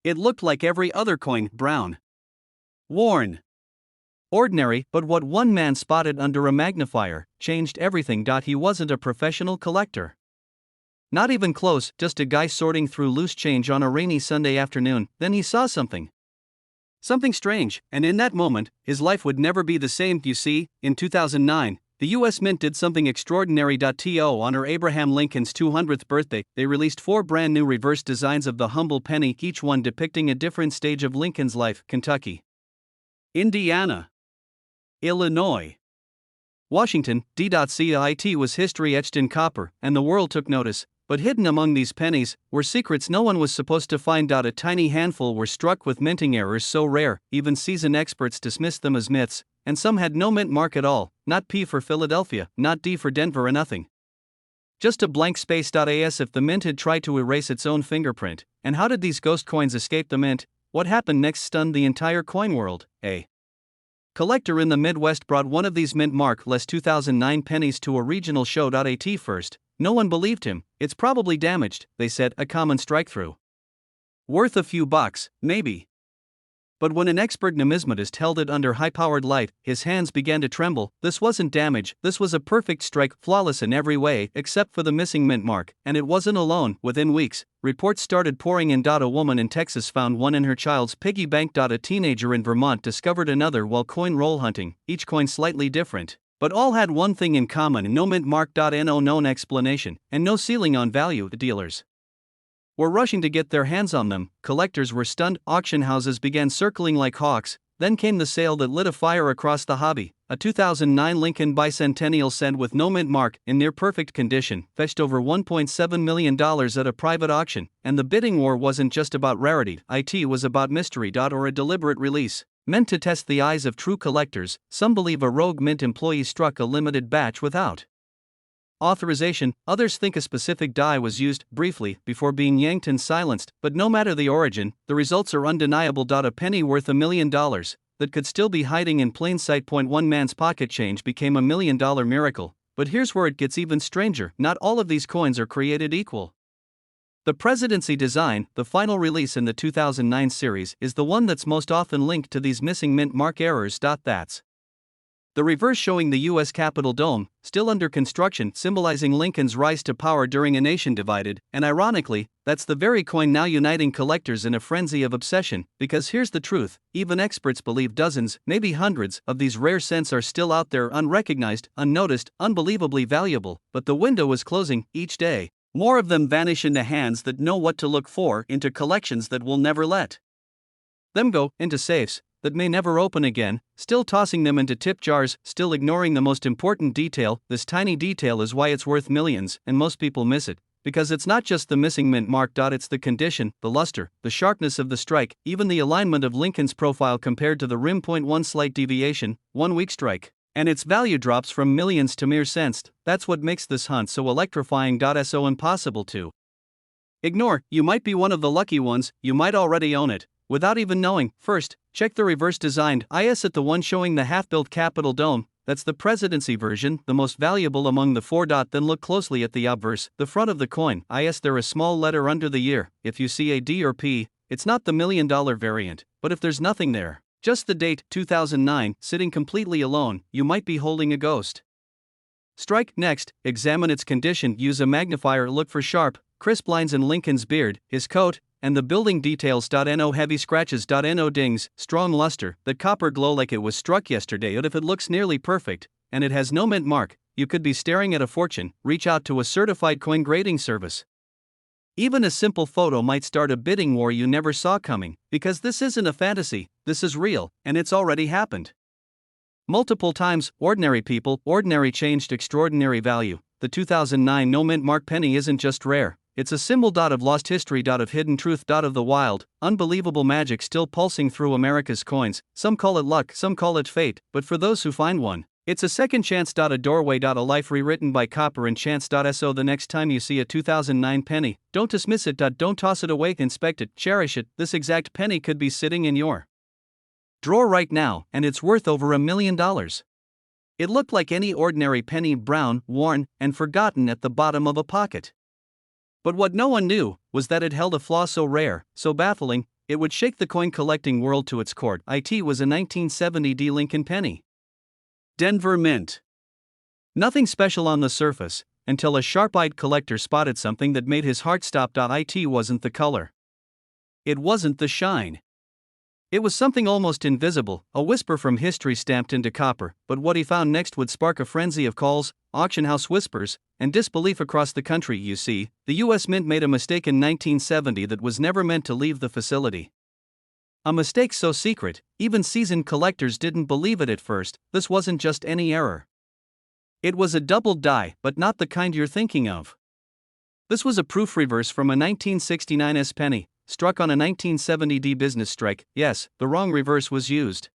It looked like every other coin, brown, worn, ordinary, but what one man spotted under a magnifier changed everything. He wasn't a professional collector. Not even close, just a guy sorting through loose change on a rainy Sunday afternoon. Then he saw something. Something strange, and in that moment, his life would never be the same. You see, in 2009, the US Mint did something extraordinary. To honor Abraham Lincoln's 200th birthday, they released 4 brand new reverse designs of the humble penny, each one depicting a different stage of Lincoln's life: Kentucky, Indiana, Illinois, Washington. CIT was history etched in copper, and the world took notice. But hidden among these pennies were secrets no one was supposed to find out. A tiny handful were struck with minting errors so rare, even seasoned experts dismissed them as myths, and some had no mint mark at all, not P for Philadelphia, not D for Denver, and nothing. Just a blank space. As if the mint had tried to erase its own fingerprint. And how did these ghost coins escape the mint? What happened next stunned the entire coin world. A collector in the Midwest brought one of these mint mark-less 2009 pennies to a regional show. At first, no one believed him. It's probably damaged, they said, a common strike-through. Worth a few bucks, maybe. But when an expert numismatist held it under high-powered light, his hands began to tremble. This wasn't damage, this was a perfect strike, flawless in every way except for the missing mint mark, and it wasn't alone. Within weeks, reports started pouring in. A woman in Texas found one in her child's piggy bank. A teenager in Vermont discovered another while coin roll hunting, each coin slightly different. But all had one thing in common: no mint mark. No known explanation, and no ceiling on value. The dealers were rushing to get their hands on them, collectors were stunned, auction houses began circling like hawks. Then came the sale that lit a fire across the hobby. A 2009 Lincoln Bicentennial Cent with no mint mark, in near perfect condition, fetched over $1.7 million at a private auction, and the bidding war wasn't just about rarity, it was about mystery. Or a deliberate release. Meant to test the eyes of true collectors. Some believe a rogue mint employee struck a limited batch without authorization, others think a specific die was used, briefly, before being yanked and silenced. But no matter the origin, the results are undeniable. A penny worth $1 million that could still be hiding in plain sight. One man's pocket change became $1 million miracle. But here's where it gets even stranger: not all of these coins are created equal. The Presidency design, the final release in the 2009 series, is the one that's most often linked to these missing mint mark errors. That's the reverse, showing the U.S. Capitol dome, still under construction, symbolizing Lincoln's rise to power during a nation divided. And ironically, that's the very coin now uniting collectors in a frenzy of obsession. Because here's the truth: even experts believe dozens, maybe hundreds, of these rare cents are still out there, unrecognized, unnoticed, unbelievably valuable. But the window is closing. Each day, more of them vanish into hands that know what to look for, into collections that will never let them go, into safes that may never open again, still tossing them into tip jars, still ignoring the most important detail. This tiny detail is why it's worth millions, and most people miss it. Because it's not just the missing mint mark. It's the condition, the luster, the sharpness of the strike, even the alignment of Lincoln's profile compared to the rim. One slight deviation, 1 weak strike, and its value drops from millions to mere cents. That's what makes this hunt so electrifying. So impossible to ignore. You might be one of the lucky ones, you might already own it, without even knowing. First, check the reverse designed IS at the one showing the half-built Capitol dome. That's the Presidency version, the most valuable among the 4. Then look closely at the obverse, the front of the coin. IS there a small letter under the year. If you see a D or P, it's not the $1 million variant. But if there's nothing there, just the date, 2009, sitting completely alone, you might be holding a ghost strike. Next, examine its condition. Use a magnifier. Look for sharp, crisp lines in Lincoln's beard, his coat, and the building details. No heavy scratches. No dings, strong luster, that copper glow like it was struck yesterday. But if it looks nearly perfect, and it has no mint mark, you could be staring at a fortune. Reach out to a certified coin grading service. Even a simple photo might start a bidding war you never saw coming, because this isn't a fantasy, this is real, and it's already happened multiple times. Ordinary people, ordinary changed extraordinary value. The 2009 no mint mark penny isn't just rare, it's a symbol. Of lost history. Of hidden truth. Of the wild, unbelievable magic still pulsing through America's coins. Some call it luck, some call it fate, but for those who find one, it's a second chance. A doorway. A life rewritten by copper and chance. So the next time you see a 2009 penny, don't dismiss it. Don't toss it away, inspect it, cherish it. This exact penny could be sitting in your drawer right now, and it's worth over $1 million. It looked like any ordinary penny, brown, worn, and forgotten at the bottom of a pocket. But what no one knew was that it held a flaw so rare, so baffling, It would shake the coin collecting world to its core. It was a 1970 D Lincoln penny. Denver Mint. Nothing special on the surface, until a sharp-eyed collector spotted something that made his heart stop. It wasn't the color. It wasn't the shine. It was something almost invisible, a whisper from history stamped into copper, but what he found next would spark a frenzy of calls, auction house whispers, and disbelief across the country. You see, the US Mint made a mistake in 1970 that was never meant to leave the facility. A mistake so secret, even seasoned collectors didn't believe it at first. This wasn't just any error. It was a doubled die, but not the kind you're thinking of. This was a proof reverse from a 1969 S penny, struck on a 1970 D business strike. Yes, the wrong reverse was used.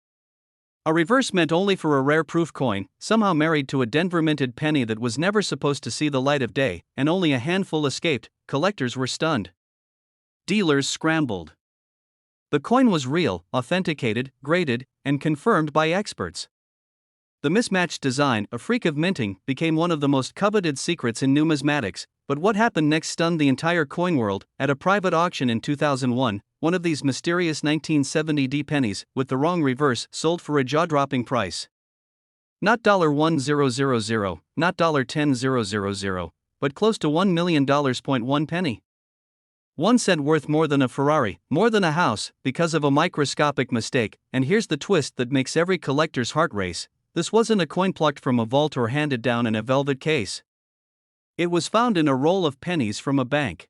A reverse meant only for a rare proof coin, somehow married to a Denver minted penny that was never supposed to see the light of day, and only a handful escaped. Collectors were stunned. Dealers scrambled. The coin was real, authenticated, graded, and confirmed by experts. The mismatched design, a freak of minting, became one of the most coveted secrets in numismatics. But what happened next stunned the entire coin world. At a private auction in 2001, one of these mysterious 1970 D pennies, with the wrong reverse, sold for a jaw-dropping price. Not $1,000, not $10,000, but close to $1 million. 1 penny. 1 cent worth more than a Ferrari, more than a house, because of a microscopic mistake. And here's the twist that makes every collector's heart race. This wasn't a coin plucked from a vault or handed down in a velvet case. It was found in a roll of pennies from a bank.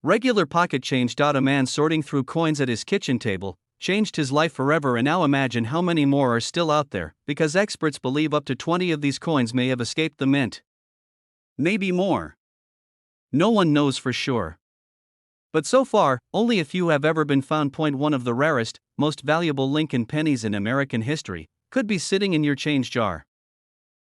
Regular pocket change. A man sorting through coins at his kitchen table changed his life forever, and now imagine how many more are still out there, because experts believe up to 20 of these coins may have escaped the mint. Maybe more. No one knows for sure. But so far, only a few have ever been found. One of the rarest, most valuable Lincoln pennies in American history could be sitting in your change jar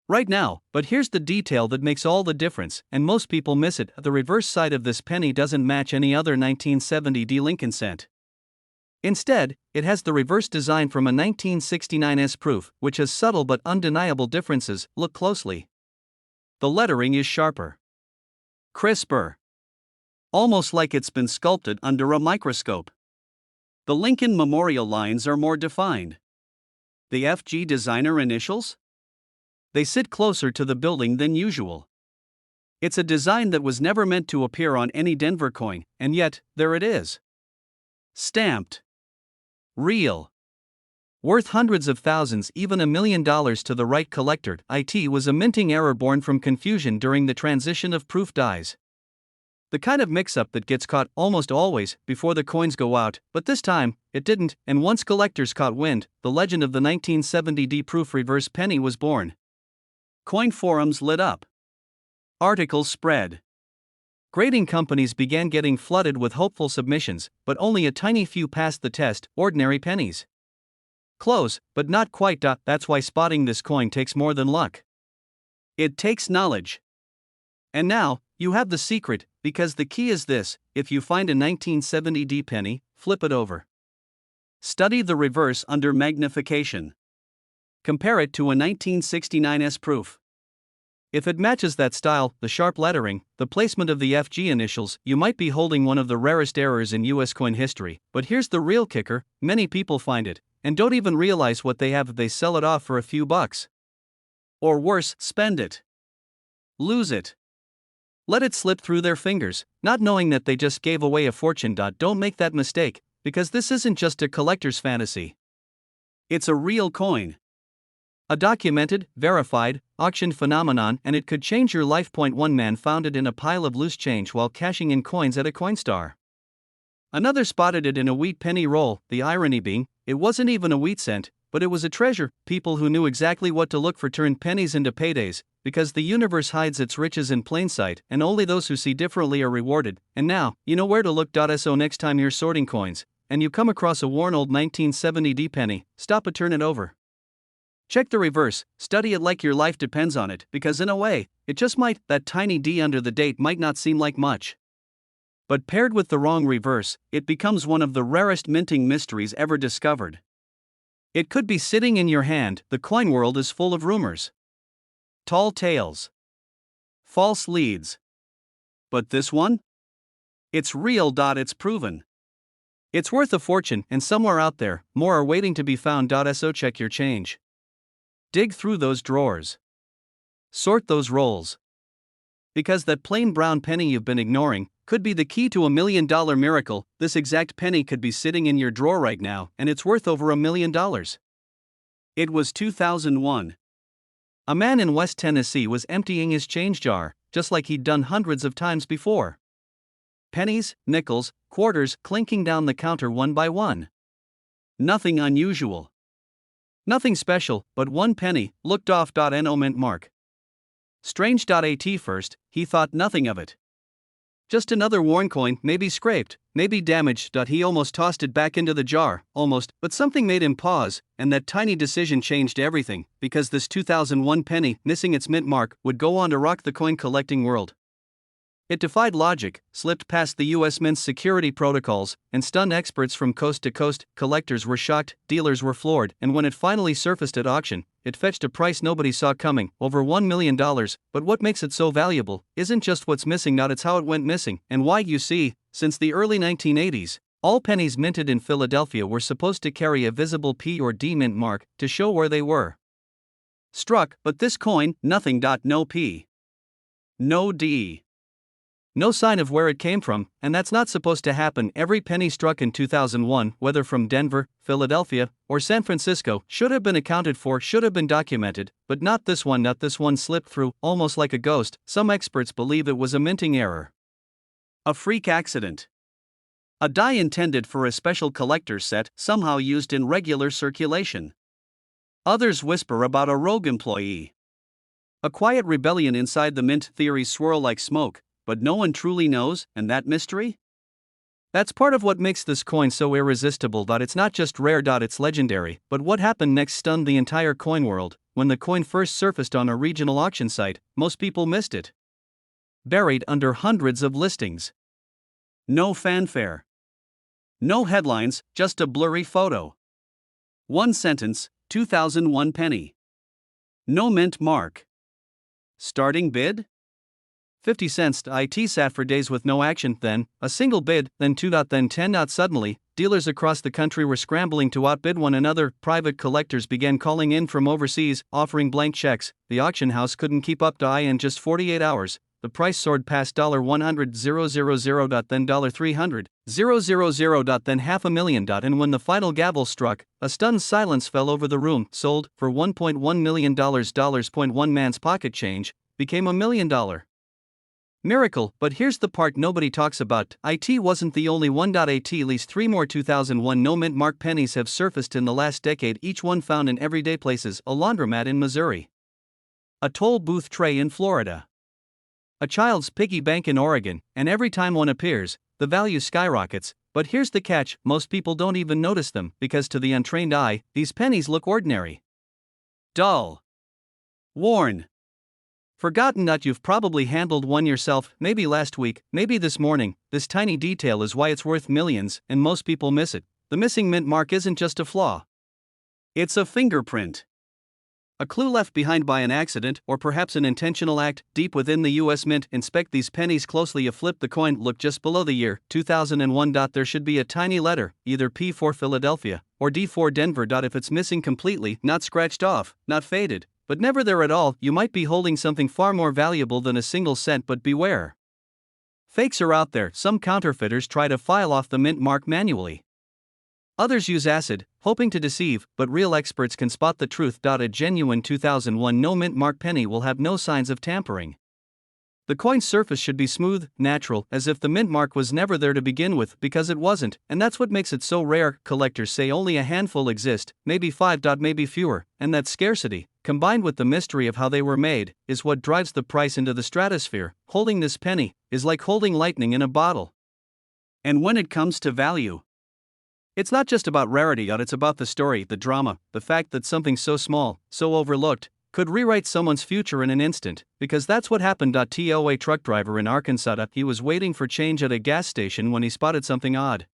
right now. But here's the detail that makes all the difference, and most people miss it. The reverse side of this penny doesn't match any other 1970 D Lincoln cent. Instead, it has the reverse design from a 1969 S proof, which has subtle but undeniable differences. Look closely. The lettering is sharper, crisper, almost like it's been sculpted under a microscope. The Lincoln Memorial lines are more defined. The FG designer initials? They sit closer to the building than usual. It's a design that was never meant to appear on any Denver coin, and yet, there it is. Stamped. Real. Worth hundreds of thousands, even $1 million to the right collector. It was a minting error born from confusion during the transition of proof dies. The kind of mix-up that gets caught almost always before the coins go out, but this time, it didn't, and once collectors caught wind, the legend of the 1970 D proof reverse penny was born. Coin forums lit up. Articles spread. Grading companies began getting flooded with hopeful submissions, but only a tiny few passed the test. Ordinary pennies. Close, but not quite. That's why spotting this coin takes more than luck. It takes knowledge. And now, you have the secret, because the key is this: if you find a 1970 D penny, flip it over. Study the reverse under magnification. Compare it to a 1969 S proof. If it matches that style, the sharp lettering, the placement of the FG initials, you might be holding one of the rarest errors in US coin history. But here's the real kicker: many people find it, and don't even realize what they have. They sell it off for a few bucks. Or worse, spend it. Lose it. Let it slip through their fingers, not knowing that they just gave away a fortune. Don't make that mistake, because this isn't just a collector's fantasy. It's a real coin. A documented, verified, auctioned phenomenon, and it could change your life. One man found it in a pile of loose change while cashing in coins at a Coinstar. Another spotted it in a wheat penny roll, the irony being, it wasn't even a wheat cent, but it was a treasure. People who knew exactly what to look for turned pennies into paydays, because the universe hides its riches in plain sight, and only those who see differently are rewarded. And now, you know where to look. So next time you're sorting coins, and you come across a worn old 1970 D penny, stop and turn it over. Check the reverse, study it like your life depends on it, because in a way, it just might. That tiny D under the date might not seem like much. But paired with the wrong reverse, it becomes one of the rarest minting mysteries ever discovered. It could be sitting in your hand. The coin world is full of rumors. Tall tales. False leads. But this one? It's real. It's proven. It's worth a fortune, and somewhere out there, more are waiting to be found. So check your change. Dig through those drawers. Sort those rolls. Because that plain brown penny you've been ignoring could be the key to $1 million miracle. This exact penny could be sitting in your drawer right now, and it's worth over $1 million. It was 2001. A man in West Tennessee was emptying his change jar, just like he'd done hundreds of times before. Pennies, nickels, quarters clinking down the counter one by one. Nothing unusual. Nothing special, but one penny, looked off. No mint mark. Strange. At first, he thought nothing of it. Just another worn coin, maybe scraped, maybe damaged. He almost tossed it back into the jar, almost, but something made him pause, and that tiny decision changed everything, because this 2001 penny, missing its mint mark, would go on to rock the coin collecting world. It defied logic, slipped past the U.S. Mint's security protocols, and stunned experts from coast to coast. Collectors were shocked, dealers were floored, and when it finally surfaced at auction, it fetched a price nobody saw coming, over $1 million. But what makes it so valuable isn't just what's missing, it's how it went missing, and why. You see, since the early 1980s, all pennies minted in Philadelphia were supposed to carry a visible P or D mint mark to show where they were struck, but this coin, nothing. No P. No D. No sign of where it came from, and that's not supposed to happen. Every penny struck in 2001, whether from Denver, Philadelphia, or San Francisco, should have been accounted for, should have been documented, but not this one. Not this one slipped through, almost like a ghost. Some experts believe it was a minting error. A freak accident. A die intended for a special collector's set, somehow used in regular circulation. Others whisper about a rogue employee. A quiet rebellion inside the mint. Theories swirl like smoke, but no one truly knows, and that mystery? That's part of what makes this coin so irresistible. It's not just rare. It's legendary, but what happened next stunned the entire coin world. When the coin first surfaced on a regional auction site, most people missed it. Buried under hundreds of listings. No fanfare. No headlines, just a blurry photo. One sentence, 2001 penny. No mint mark. Starting bid? 50 cents. It sat for days with no action, then a single bid, then 2. Then 10. Suddenly, dealers across the country were scrambling to outbid one another. Private collectors began calling in from overseas, offering blank checks. The auction house couldn't keep up. In just 48 hours, the price soared past $100,000, then $300,000, then $500,000. And when the final gavel struck, a stunned silence fell over the room. Sold for $1.1 million. One man's pocket change became $1 million. Miracle, but here's the part nobody talks about. It wasn't the only one. At least 3 more 2001 no mint mark pennies have surfaced in the last decade, each one found in everyday places: a laundromat in Missouri, a toll booth tray in Florida, a child's piggy bank in Oregon, and every time one appears, the value skyrockets. But here's the catch: most people don't even notice them, because to the untrained eye, these pennies look ordinary, dull, worn, forgotten. You've probably handled one yourself, maybe last week, maybe this morning. This tiny detail is why it's worth millions, and most people miss it. The missing mint mark isn't just a flaw. It's a fingerprint. A clue left behind by an accident, or perhaps an intentional act, deep within the U.S. Mint. Inspect these pennies closely. You flip the coin, look just below the year, 2001. There should be a tiny letter, either P for Philadelphia, or D for Denver. If it's missing completely, not scratched off, not faded, but never there at all, you might be holding something far more valuable than a single cent. But beware. Fakes are out there. Some counterfeiters try to file off the mint mark manually. Others use acid, hoping to deceive, but real experts can spot the truth. A genuine 2001 no mint mark penny will have no signs of tampering. The coin's surface should be smooth, natural, as if the mint mark was never there to begin with, because it wasn't, and that's what makes it so rare. Collectors say only a handful exist, maybe 5. Maybe fewer, and that scarcity, combined with the mystery of how they were made, is what drives the price into the stratosphere. Holding this penny is like holding lightning in a bottle. And when it comes to value, it's not just about rarity. It's about the story, the drama, the fact that something so small, so overlooked, could rewrite someone's future in an instant, because that's what happened. To a truck driver in Arkansas, he was waiting for change at a gas station when he spotted something odd.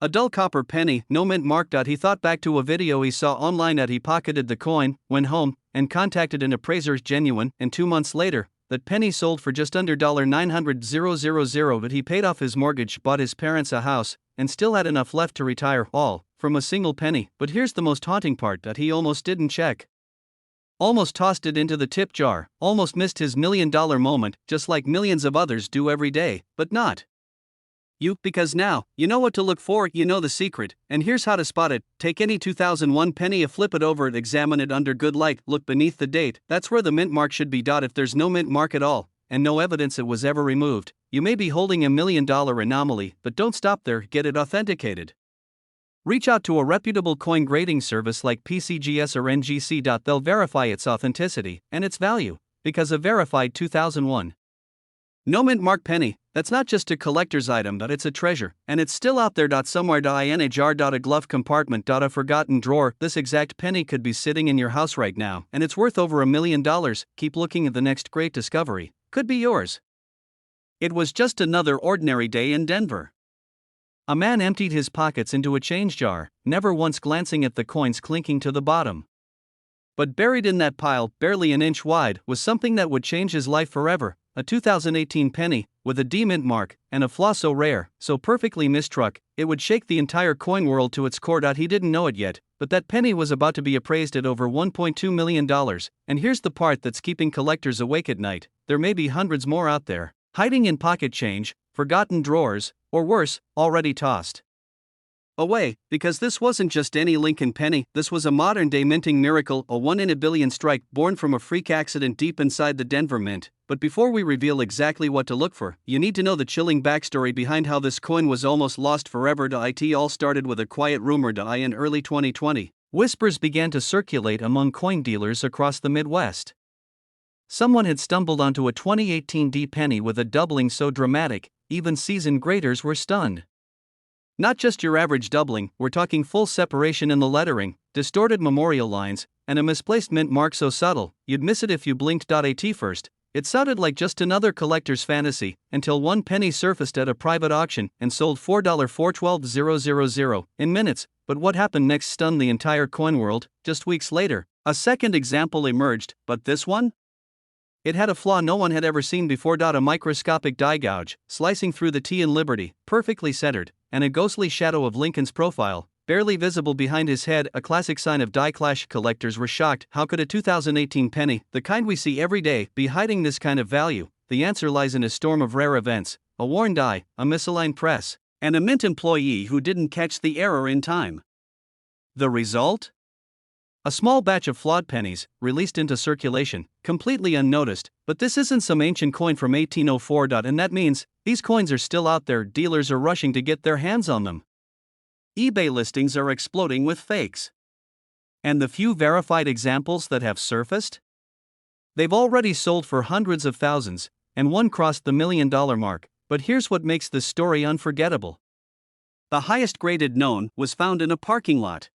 A dull copper penny, no mint mark. He thought back to a video he saw online. He pocketed the coin, went home, and contacted an appraiser. Genuine, and 2 months later, that penny sold for just under $900,000. But he paid off his mortgage, bought his parents a house, and still had enough left to retire all from a single penny. But here's the most haunting part that he almost didn't check. Almost tossed it into the tip jar, almost missed his $1,000,000 moment, just like millions of others do every day, but not you, because now, you know what to look for, you know the secret, and here's how to spot it. Take any 2001 penny, flip it over, examine it under good light, look beneath the date, that's where the mint mark should be. If there's no mint mark at all, and no evidence it was ever removed, you may be holding a $1,000,000 anomaly, but don't stop there, get it authenticated. Reach out to a reputable coin grading service like PCGS or NGC. They'll verify its authenticity and its value, because a verified 2001 no mint mark penny, that's not just a collector's item, but it's a treasure, and it's still out there. Somewhere. In a jar. A glove compartment. A forgotten drawer. This exact penny could be sitting in your house right now, and it's worth over $1,000,000. Keep looking, at the next great discovery could be yours. It was just another ordinary day in Denver. A man emptied his pockets into a change jar, never once glancing at the coins clinking to the bottom. But buried in that pile, barely an inch wide, was something that would change his life forever. A 2018 penny, with a D mint mark, and a flaw so rare, so perfectly mistruck, it would shake the entire coin world to its core. He didn't know it yet, but that penny was about to be appraised at over $1.2 million, and here's the part that's keeping collectors awake at night: there may be hundreds more out there, hiding in pocket change, forgotten drawers, or worse, already tossed away, because this wasn't just any Lincoln penny, this was a modern-day minting miracle, a 1 in a billion strike born from a freak accident deep inside the Denver Mint. But before we reveal exactly what to look for, you need to know the chilling backstory behind how this coin was almost lost forever. It all started with a quiet rumor. In early 2020, whispers began to circulate among coin dealers across the Midwest. Someone had stumbled onto a 2018 D penny with a doubling so dramatic, even seasoned graders were stunned. Not just your average doubling, we're talking full separation in the lettering, distorted memorial lines, and a misplaced mint mark so subtle, you'd miss it if you blinked. At first, it sounded like just another collector's fantasy, until one penny surfaced at a private auction and sold $4 in minutes. But what happened next stunned the entire coin world. Just weeks later, a second example emerged, but this one? It had a flaw no one had ever seen before. A microscopic die gouge, slicing through the T in Liberty, perfectly centered, and a ghostly shadow of Lincoln's profile, barely visible behind his head, a classic sign of die clash. Collectors were shocked. How could a 2018 penny, the kind we see every day, be hiding this kind of value? The answer lies in a storm of rare events: a worn die, a misaligned press, and a mint employee who didn't catch the error in time. The result? A small batch of flawed pennies, released into circulation, completely unnoticed. But this isn't some ancient coin from 1804. And that means, these coins are still out there, dealers are rushing to get their hands on them. eBay listings are exploding with fakes. And the few verified examples that have surfaced? They've already sold for hundreds of thousands, and one crossed the $1,000,000 mark. But here's what makes this story unforgettable. The highest graded known was found in a parking lot.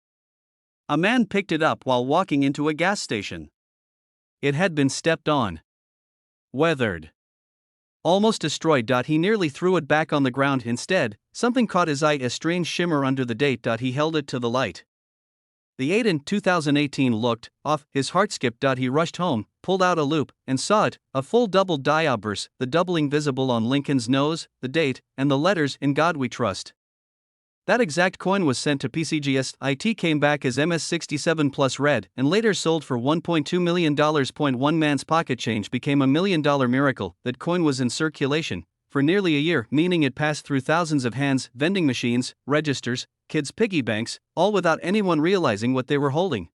A man picked it up while walking into a gas station. It had been stepped on, weathered, almost destroyed. He nearly threw it back on the ground. Instead, something caught his eye, a strange shimmer under the date. He held it to the light. The 8 in 2018 looked off, his heart skipped. He rushed home, pulled out a loop, and saw it, a full double die obverse, the doubling visible on Lincoln's nose, the date, and the letters "In God We Trust." That exact coin was sent to PCGS. It came back as MS67 plus red, and later sold for $1.2 million. One man's pocket change became a $1,000,000 miracle. That coin was in circulation for nearly a year, meaning it passed through thousands of hands, vending machines, registers, kids' piggy banks, all without anyone realizing what they were holding.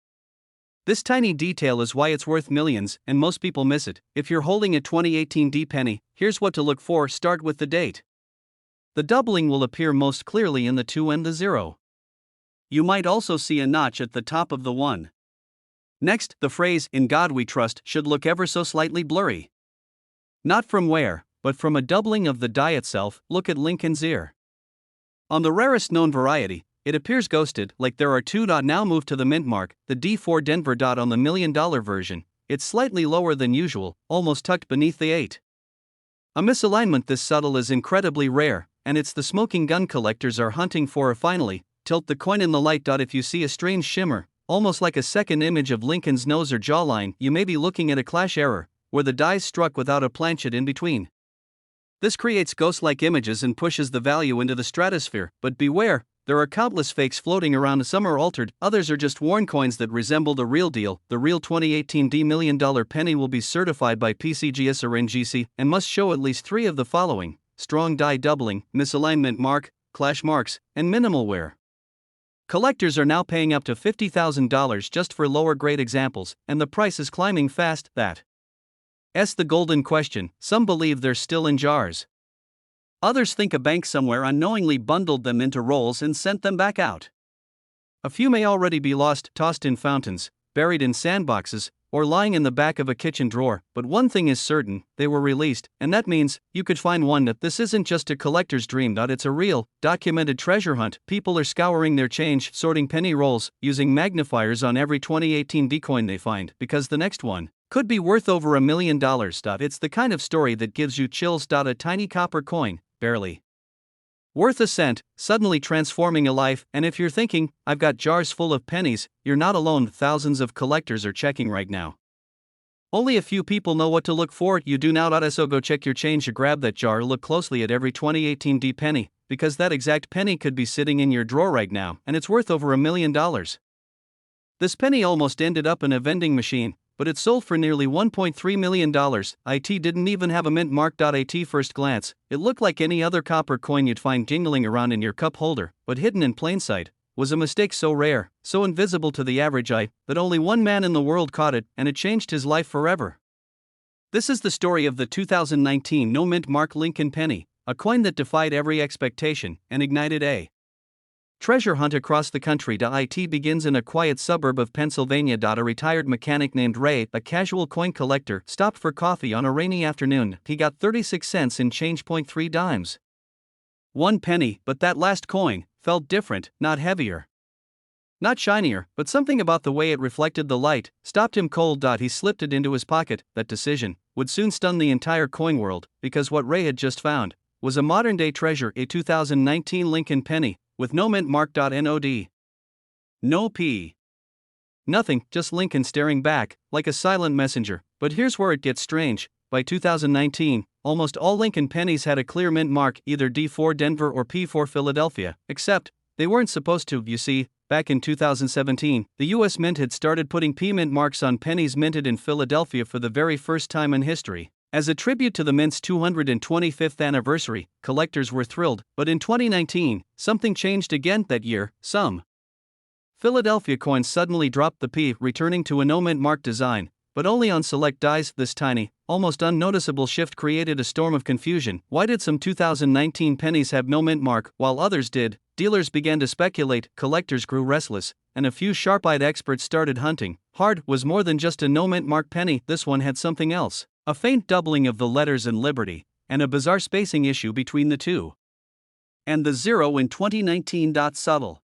This tiny detail is why it's worth millions, and most people miss it. If you're holding a 2018 D penny, here's what to look for. Start with the date. The doubling will appear most clearly in the 2 and the 0. You might also see a notch at the top of the 1. Next, the phrase "In God We Trust" should look ever so slightly blurry. Not from wear, but from a doubling of the die itself. Look at Lincoln's ear. On the rarest known variety, it appears ghosted, like there are two. Now move to the mint mark, the D4 Denver. On the $1,000,000 version, it's slightly lower than usual, almost tucked beneath the 8. A misalignment this subtle is incredibly rare, and it's the smoking gun collectors are hunting for. Finally, tilt the coin in the light. If you see a strange shimmer, almost like a second image of Lincoln's nose or jawline, you may be looking at a clash error, where the dies struck without a planchet in between. This creates ghost-like images and pushes the value into the stratosphere, but beware, there are countless fakes floating around. Some are altered, others are just worn coins that resemble the real deal. The real 2018 $1 million penny will be certified by PCGS or NGC and must show at least 3 of the following: strong die doubling, misalignment mark, clash marks, and minimal wear. Collectors are now paying up to $50,000 just for lower grade examples, and the price is climbing fast. That's the golden question. Some believe they're still in jars. Others think a bank somewhere unknowingly bundled them into rolls and sent them back out. A few may already be lost, tossed in fountains, buried in sandboxes, or lying in the back of a kitchen drawer, but one thing is certain: they were released, and that means you could find one. That this isn't just a collector's dream, it's a real, documented treasure hunt. People are scouring their change, sorting penny rolls, using magnifiers on every 2018 D coin they find, because the next one could be worth over $1 million. It's the kind of story that gives you chills. A tiny copper coin, barely worth a cent, suddenly transforming a life. And if you're thinking, I've got jars full of pennies, you're not alone. Thousands of collectors are checking right now. Only a few people know what to look for. You do now. So go check your change, grab that jar, look closely at every 2018 D penny, because that exact penny could be sitting in your drawer right now, and it's worth over $1 million. This penny almost ended up in a vending machine, but it sold for nearly $1.3 million. It didn't even have a mint mark. At first glance, it looked like any other copper coin you'd find jingling around in your cup holder, but hidden in plain sight was a mistake so rare, so invisible to the average eye, that only one man in the world caught it, and it changed his life forever. This is the story of the 2019 no mint mark Lincoln penny, a coin that defied every expectation and ignited a treasure hunt across the country. It begins in a quiet suburb of Pennsylvania. A retired mechanic named Ray, a casual coin collector, stopped for coffee on a rainy afternoon. He got 36 cents in change, 0.3 dimes. 1 penny, but that last coin felt different, not heavier, not shinier, but something about the way it reflected the light stopped him cold. He slipped it into his pocket. That decision would soon stun the entire coin world, because what Ray had just found was a modern-day treasure, a 2019 Lincoln penny, with no mint mark. NOD. No P. Nothing, just Lincoln staring back, like a silent messenger. But here's where it gets strange. By 2019, almost all Lincoln pennies had a clear mint mark, either D4 Denver or P4 Philadelphia, except they weren't supposed to. You see, back in 2017, the US Mint had started putting P mint marks on pennies minted in Philadelphia for the very first time in history. As a tribute to the Mint's 225th anniversary, collectors were thrilled, but in 2019, something changed again. That year, some Philadelphia coins suddenly dropped the P, returning to a no mint mark design, but only on select dies. This tiny, almost unnoticeable shift created a storm of confusion. Why did some 2019 pennies have no mint mark, while others did? Dealers began to speculate, collectors grew restless, and a few sharp-eyed experts started hunting hard. Was more than just a no mint mark penny. This one had something else. A faint doubling of the letters in Liberty, and a bizarre spacing issue between the 2 and the 0 in 2019. Subtle.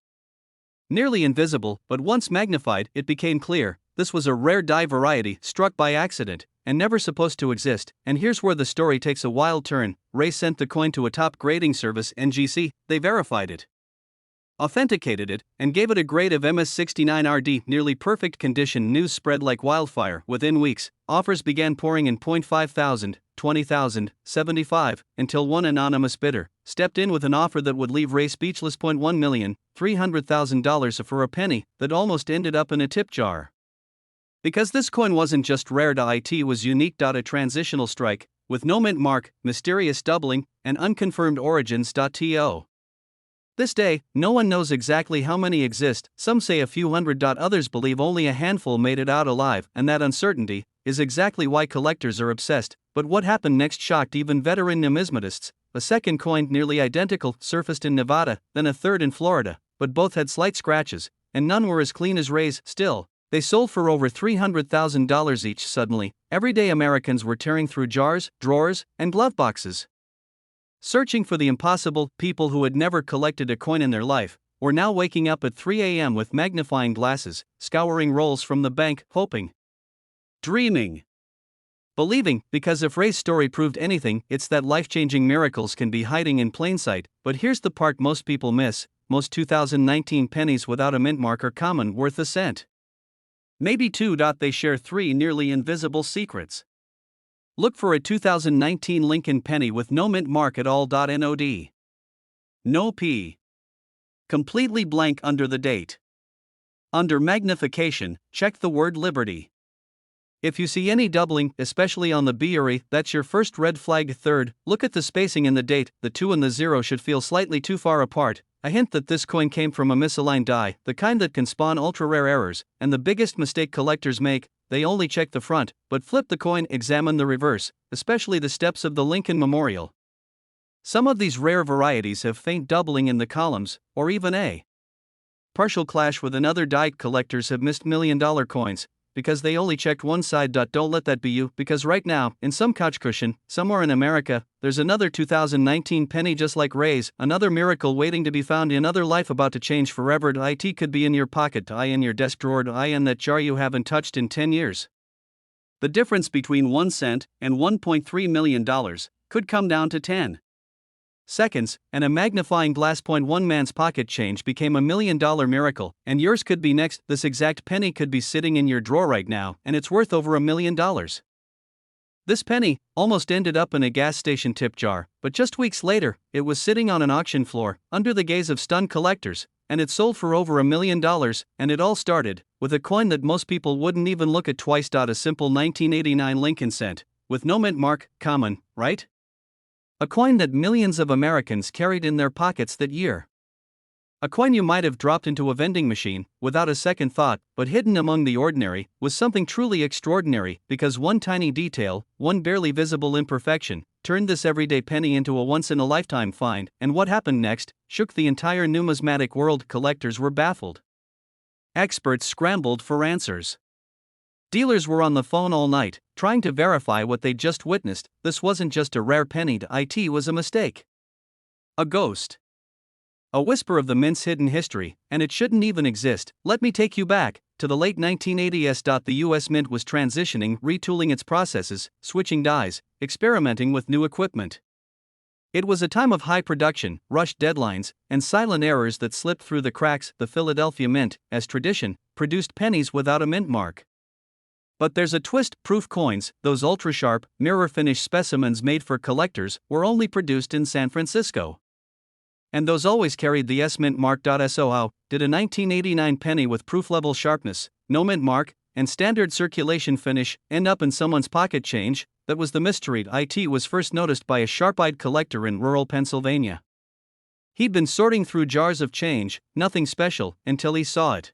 Nearly invisible, but once magnified, it became clear. This was a rare die variety, struck by accident, and never supposed to exist. And here's where the story takes a wild turn. Ray sent the coin to a top grading service, NGC. They verified it, authenticated it, and gave it a grade of MS69RD, nearly perfect condition. News spread like wildfire. Within weeks, offers began pouring in. 5,000, 20,000, 75, until one anonymous bidder stepped in with an offer that would leave Ray speechless. $1,300,000 for a penny that almost ended up in a tip jar. Because this coin wasn't just rare, it was unique. A transitional strike, with no mint mark, mysterious doubling, and unconfirmed origins. To this day, no one knows exactly how many exist. Some say a few hundred. Others believe only a handful made it out alive, and that uncertainty is exactly why collectors are obsessed. But what happened next shocked even veteran numismatists. A second coin, nearly identical, surfaced in Nevada, then a third in Florida, but both had slight scratches, and none were as clean as Ray's. Still, they sold for over $300,000 each. Suddenly, everyday Americans were tearing through jars, drawers, and glove boxes, searching for the impossible. People who had never collected a coin in their life were now waking up at 3 a.m. with magnifying glasses, scouring rolls from the bank, hoping, dreaming, believing, because if Ray's story proved anything, it's that life-changing miracles can be hiding in plain sight. But here's the part most people miss. Most 2019 pennies without a mint mark are common, worth a cent, maybe 2. They share 3 nearly invisible secrets. Look for a 2019 Lincoln penny with no mint mark at all. Nod. No P. Completely blank under the date. Under magnification, check the word Liberty. If you see any doubling, especially on the B, that's your first red flag. Third, look at the spacing in the date. The 2 and the 0 should feel slightly too far apart, a hint that this coin came from a misaligned die, the kind that can spawn ultra-rare errors. And the biggest mistake collectors make, they only check the front, but flip the coin, examine the reverse, especially the steps of the Lincoln Memorial. Some of these rare varieties have faint doubling in the columns, or even a partial clash with another die. Collectors have missed $1 million coins because they only checked one side. Don't let that be you, because right now, in some couch cushion, somewhere in America, there's another 2019 penny just like Ray's, another miracle waiting to be found, another life about to change forever. It could be in your pocket, in your desk drawer, in that jar you haven't touched in 10 years. The difference between 1 cent and $1.3 million could come down to 10 seconds, and a magnifying glass. One man's pocket change became $1 million miracle, and yours could be next. This exact penny could be sitting in your drawer right now, and it's worth over $1 million. This penny almost ended up in a gas station tip jar, but just weeks later, it was sitting on an auction floor, under the gaze of stunned collectors, and it sold for over $1 million. And it all started with a coin that most people wouldn't even look at twice. A simple 1989 Lincoln cent, with no mint mark, common, right? A coin that millions of Americans carried in their pockets that year. A coin you might have dropped into a vending machine, without a second thought, but hidden among the ordinary, was something truly extraordinary, because one tiny detail, one barely visible imperfection, turned this everyday penny into a once-in-a-lifetime find. And what happened next shook the entire numismatic world. Collectors were baffled. Experts scrambled for answers. Dealers were on the phone all night, trying to verify what they'd just witnessed. This wasn't just a rare penny, it was a mistake. A ghost. A whisper of the mint's hidden history, and it shouldn't even exist. Let me take you back to the late 1980s. The US Mint was transitioning, retooling its processes, switching dies, experimenting with new equipment. It was a time of high production, rushed deadlines, and silent errors that slipped through the cracks. The Philadelphia Mint, as tradition, produced pennies without a mint mark. But there's a twist. Proof coins, those ultra-sharp, mirror-finish specimens made for collectors, were only produced in San Francisco. And those always carried the S-mint mark. So how did a 1989 penny with proof-level sharpness, no mint mark, and standard circulation finish end up in someone's pocket change? That was the mystery. It was first noticed by a sharp-eyed collector in rural Pennsylvania. He'd been sorting through jars of change, nothing special, until he saw it.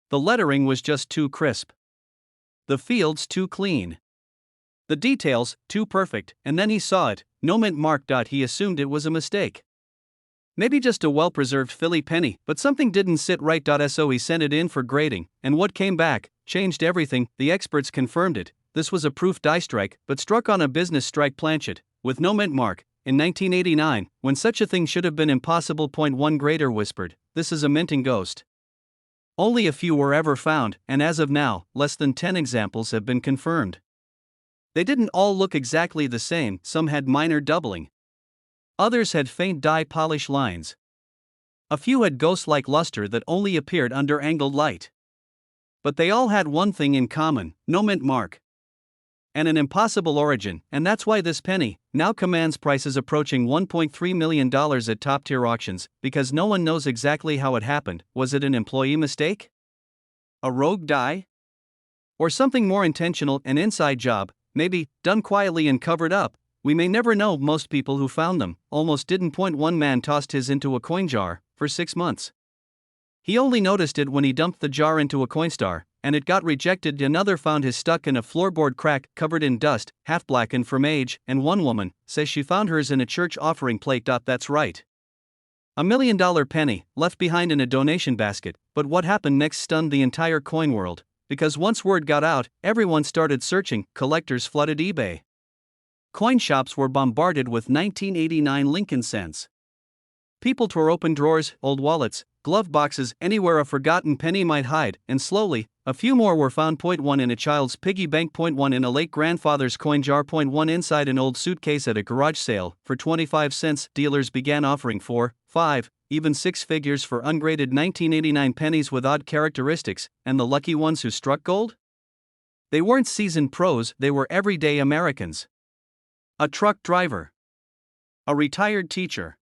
The lettering was just too crisp. The fields too clean. The details too perfect, and then he saw it, no mint mark. He assumed it was a mistake. Maybe just a well-preserved Philly penny, but something didn't sit right. So he sent it in for grading, and what came back changed everything. The experts confirmed it. This was a proof die strike, but struck on a business strike planchet, with no mint mark, in 1989, when such a thing should have been impossible. One grader whispered, "This is a minting ghost." Only a few were ever found, and as of now, less than 10 examples have been confirmed. They didn't all look exactly the same. Some had minor doubling. Others had faint dye polish lines. A few had ghost-like luster that only appeared under angled light. But they all had one thing in common: no mint mark. And an impossible origin, and that's why this penny now commands prices approaching $1.3 million at top-tier auctions, because no one knows exactly how it happened. Was it an employee mistake? A rogue die? Or something more intentional, an inside job, maybe, done quietly and covered up? We may never know. Most people who found them almost didn't. One man tossed his into a coin jar for 6 months. He only noticed it when he dumped the jar into a Coinstar, and it got rejected. Another found his stuck in a floorboard crack, covered in dust, half blackened from age, and one woman says she found hers in a church offering plate. That's right. $1 million penny, left behind in a donation basket. But what happened next stunned the entire coin world, because once word got out, everyone started searching. Collectors flooded eBay. Coin shops were bombarded with 1989 Lincoln cents. People tore open drawers, old wallets, glove boxes, anywhere a forgotten penny might hide, and slowly, a few more were found. One in a child's piggy bank. One in a late grandfather's coin jar. One inside an old suitcase at a garage sale for 25 cents. Dealers began offering 4, 5, even 6 figures for ungraded 1989 pennies with odd characteristics, and the lucky ones who struck gold? They weren't seasoned pros, they were everyday Americans. A truck driver. A retired teacher.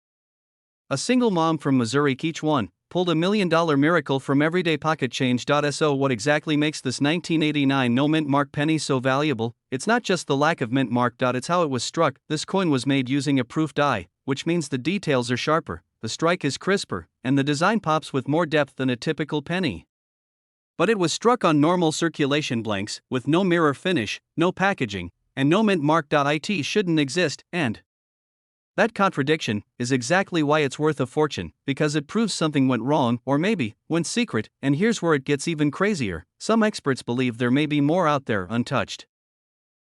A single mom from Missouri. Each one pulled $1 million miracle from everyday pocket change. So what exactly makes this 1989 no mint mark penny so valuable? It's not just the lack of mint mark. It's how it was struck. This coin was made using a proof die, which means the details are sharper, the strike is crisper, and the design pops with more depth than a typical penny. But it was struck on normal circulation blanks, with no mirror finish, no packaging, and no mint mark. It shouldn't exist, and that contradiction is exactly why it's worth a fortune, because it proves something went wrong, or maybe went secret. And here's where it gets even crazier: some experts believe there may be more out there untouched,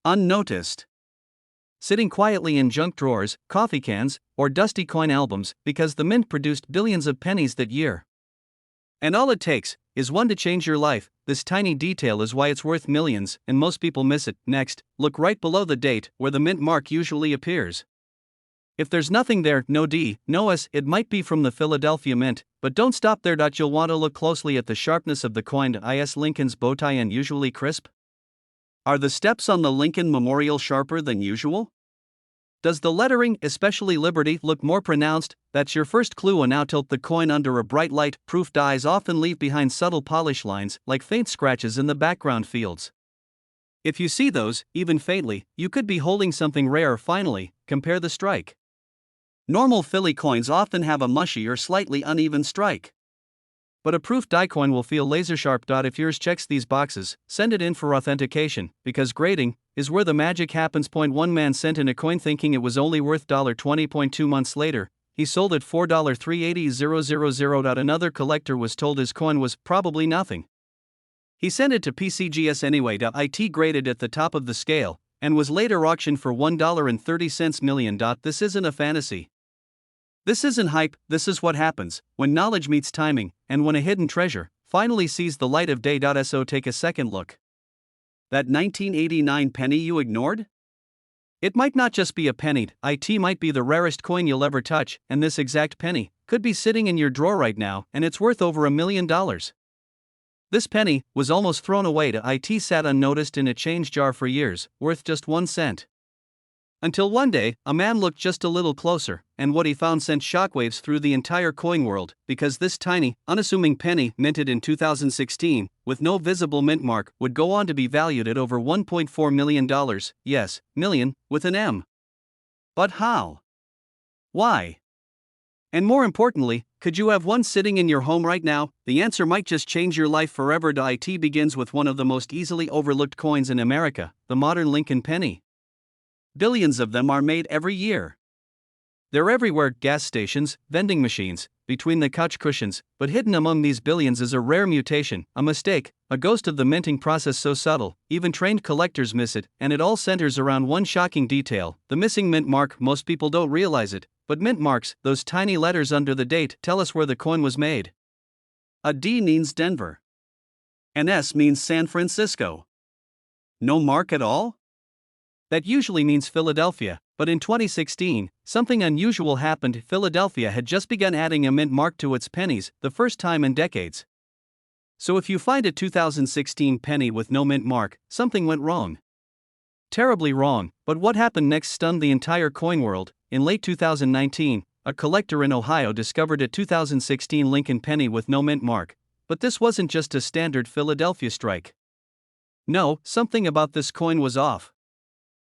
unnoticed, sitting quietly in junk drawers, coffee cans, or dusty coin albums, because the mint produced billions of pennies that year. And all it takes is one to change your life. This tiny detail is why it's worth millions, and most people miss it. Next, look right below the date, where the mint mark usually appears. If there's nothing there, no D, no S, it might be from the Philadelphia Mint, but don't stop there. You'll want to look closely at the sharpness of the coin. Is Lincoln's bow tie unusually crisp? Are the steps on the Lincoln Memorial sharper than usual? Does the lettering, especially Liberty, look more pronounced? That's your first clue. And now tilt the coin under a bright light. Proof dies often leave behind subtle polish lines, like faint scratches in the background fields. If you see those, even faintly, you could be holding something rare. Finally, compare the strike. Normal Philly coins often have a mushy or slightly uneven strike, but a proof die coin will feel laser sharp. If yours checks these boxes, send it in for authentication, because grading is where the magic happens. One man sent in a coin thinking it was only worth $20. 2 months later, he sold it for $380,000. Another collector was told his coin was probably nothing. He sent it to PCGS anyway. It graded at the top of the scale and was later auctioned for $1.30 million. This isn't a fantasy. This isn't hype. This is what happens when knowledge meets timing, and when a hidden treasure finally sees the light of day. So take a second look. That 1989 penny you ignored? It might not just be a penny, it might be the rarest coin you'll ever touch, and this exact penny could be sitting in your drawer right now, and it's worth over $1 million. This penny was almost thrown away. It sat unnoticed in a change jar for years, worth just 1 cent. Until one day, a man looked just a little closer, and what he found sent shockwaves through the entire coin world, because this tiny, unassuming penny, minted in 2016, with no visible mint mark, would go on to be valued at over $1.4 million. Yes, million, with an M. But how? Why? And more importantly, could you have one sitting in your home right now? The answer might just change your life forever. It begins with one of the most easily overlooked coins in America, the modern Lincoln penny. Billions of them are made every year. They're everywhere: gas stations, vending machines, between the couch cushions, but hidden among these billions is a rare mutation, a mistake, a ghost of the minting process so subtle, even trained collectors miss it, and it all centers around one shocking detail: the missing mint mark. Most people don't realize it, but mint marks, those tiny letters under the date, tell us where the coin was made. A D means Denver. An S means San Francisco. No mark at all? That usually means Philadelphia, but in 2016, something unusual happened. Philadelphia had just begun adding a mint mark to its pennies, the first time in decades. So if you find a 2016 penny with no mint mark, something went wrong. Terribly wrong. But what happened next stunned the entire coin world. In late 2019, a collector in Ohio discovered a 2016 Lincoln penny with no mint mark. But this wasn't just a standard Philadelphia strike. No, something about this coin was off.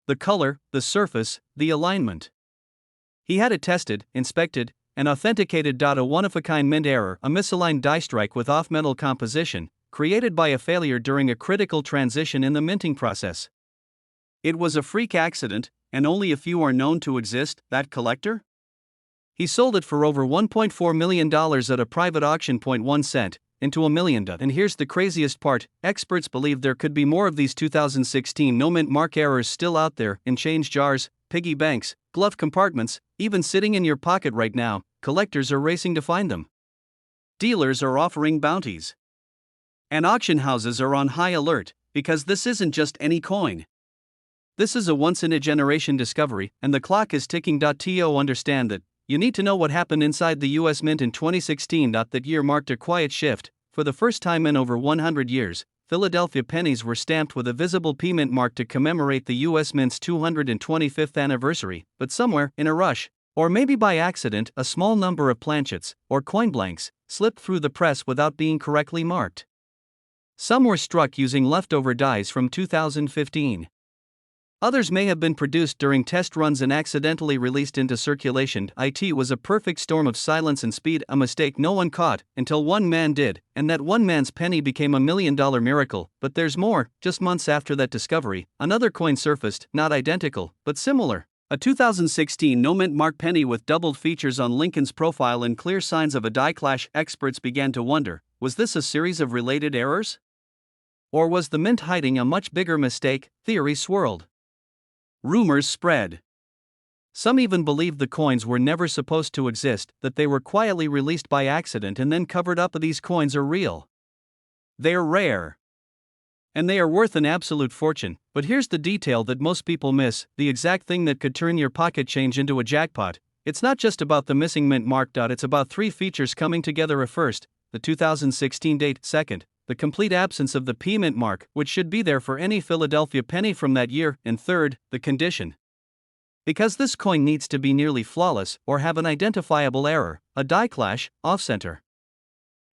The color, the surface, the alignment. He had it tested, inspected, and authenticated. A one-of-a-kind mint error, a misaligned die strike with off-metal composition, created by a failure during a critical transition in the minting process. It was a freak accident, and only a few are known to exist. That collector? He sold it for over $1.4 million at a private auction. 1 cent into $1 million. And here's the craziest part: experts believe there could be more of these 2016 no mint mark errors still out there, in change jars, piggy banks, glove compartments, even sitting in your pocket right now. Collectors are racing to find them. Dealers are offering bounties. And auction houses are on high alert, because this isn't just any coin. This is a once-in-a-generation discovery, and the clock is ticking. To understand that, you need to know what happened inside the U.S. Mint in 2016. That year marked a quiet shift. For the first time in over 100 years, Philadelphia pennies were stamped with a visible P Mint mark to commemorate the U.S. Mint's 225th anniversary, but somewhere, in a rush, or maybe by accident, a small number of planchets, or coin blanks, slipped through the press without being correctly marked. Some were struck using leftover dies from 2015. Others may have been produced during test runs and accidentally released into circulation. It was a perfect storm of silence and speed, a mistake no one caught, until one man did, and that one man's penny became $1 million miracle. But there's more. Just months after that discovery, another coin surfaced, not identical, but similar. A 2016 no-mint mark penny with doubled features on Lincoln's profile and clear signs of a die clash. Experts began to wonder, was this a series of related errors? Or was the mint hiding a much bigger mistake? Theories swirled. Rumors spread. Some even believed the coins were never supposed to exist, that they were quietly released by accident and then covered up. These coins are real. They're rare. And they are worth an absolute fortune, but here's the detail that most people miss, the exact thing that could turn your pocket change into a jackpot. It's not just about the missing mint mark. It's about three features coming together. First, the 2016 date. Second, the complete absence of the P Mint mark, which should be there for any Philadelphia penny from that year, and third, the condition. Because this coin needs to be nearly flawless or have an identifiable error, a die clash, off-center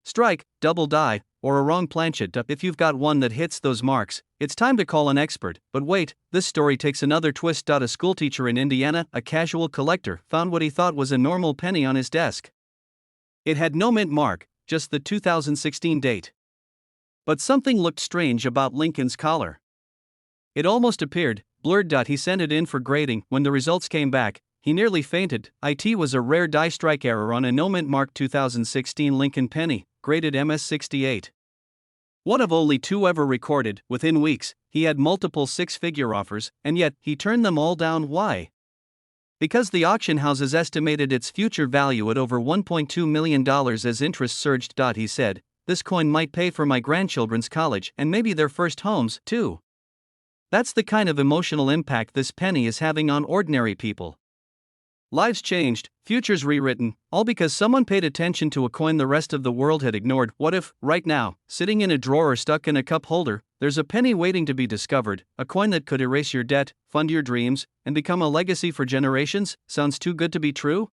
strike, double die, or a wrong planchet. If you've got one that hits those marks, it's time to call an expert. But wait, this story takes another twist. A schoolteacher in Indiana, a casual collector, found what he thought was a normal penny on his desk. It had no mint mark, just the 2016 date. But something looked strange about Lincoln's collar. It almost appeared blurred. He sent it in for grading. When the results came back, he nearly fainted. It was a rare die strike error on a no mint mark 2016 Lincoln penny, graded MS68. One of only two ever recorded. Within weeks, he had multiple six-figure offers, and yet he turned them all down. Why? Because the auction houses estimated its future value at over $1.2 million as interest surged. He said, "This coin might pay for my grandchildren's college and maybe their first homes, too." That's the kind of emotional impact this penny is having on ordinary people. Lives changed, futures rewritten, all because someone paid attention to a coin the rest of the world had ignored. What if, right now, sitting in a drawer or stuck in a cup holder, there's a penny waiting to be discovered, a coin that could erase your debt, fund your dreams, and become a legacy for generations? Sounds too good to be true?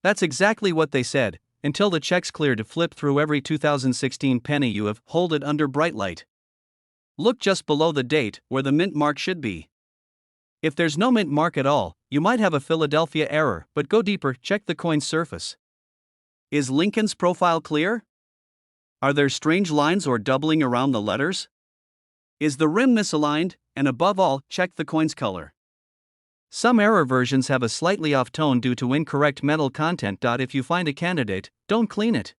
That's exactly what they said, until the checks clear. To flip through every 2016 penny you have, hold it under bright light. Look just below the date, where the mint mark should be. If there's no mint mark at all, you might have a Philadelphia error, but go deeper, check the coin's surface. Is Lincoln's profile clear? Are there strange lines or doubling around the letters? Is the rim misaligned? And above all, check the coin's color. Some error versions have a slightly off tone due to incorrect metal content. If you find a candidate, don't clean it.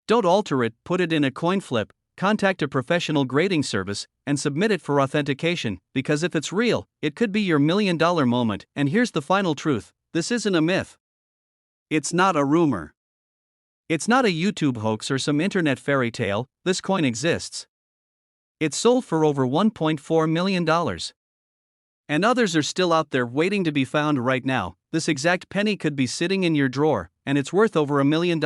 Don't alter it, put it in a coin flip, contact a professional grading service, and submit it for authentication, because if it's real, it could be your $1 million moment. And here's the final truth: this isn't a myth. It's not a rumor. It's not a YouTube hoax or some internet fairy tale. This coin exists. It's sold for over $1.4 million. And others are still out there waiting to be found. Right now, this exact penny could be sitting in your drawer, and it's worth over $1 million.